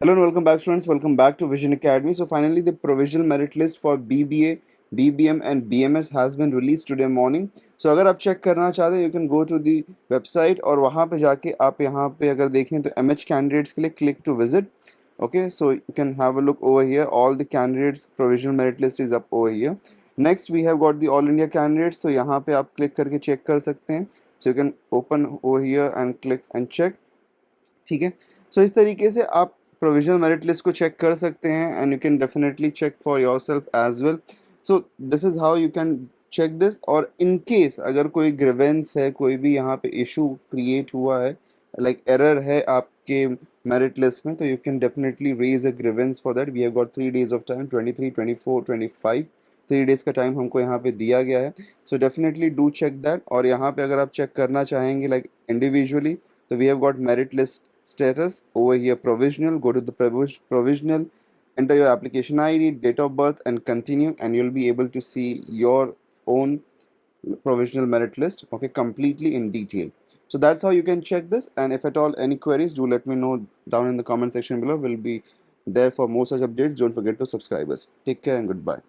Hello and welcome back, students. Welcome back to Vision Academy. So finally, the provisional merit list for BBA, BBM and BMS has been released today morning. So अगर आप check करना चाहते हैं, you can go to the website और वहाँ पे जाके आप यहाँ पे अगर देखें तो MH candidates के लिए click to visit. Okay, so you can have a look over here. All the candidates provisional merit list is up over here. Next we have got the all India candidates. So यहाँ पे आप click करके check कर सकते हैं. So you can open over here and click and check. ठीक है. So इस तरीके से आप प्रोविजनल मेरिट लिस्ट को चेक कर सकते हैं and you can definitely check for yourself as well. So this is how you can check this. और इन केस अगर कोई ग्रीवेंस है, कोई भी यहाँ पे इशू क्रिएट हुआ है, लाइक एरर है आपके मेरिट लिस्ट में, तो you can definitely raise a grievance for that. We have got 3 days of time, 23, 24, 25. 3 days का टाइम हमको यहाँ पे दिया गया है. So definitely do check that. और यहाँ पे अगर आप चेक करना चाहेंगे लाइक इंडिविजुअली, तो we have got merit list status over here. Provisional, go to the provisional, enter your application ID, date of birth and continue, and you'll be able to see your own provisional merit list, okay, completely in detail. So that's how you can check this. And if at all any queries, do let me know down in the comment section below. We'll be there for more such updates. Don't forget to subscribe us. Take care and goodbye.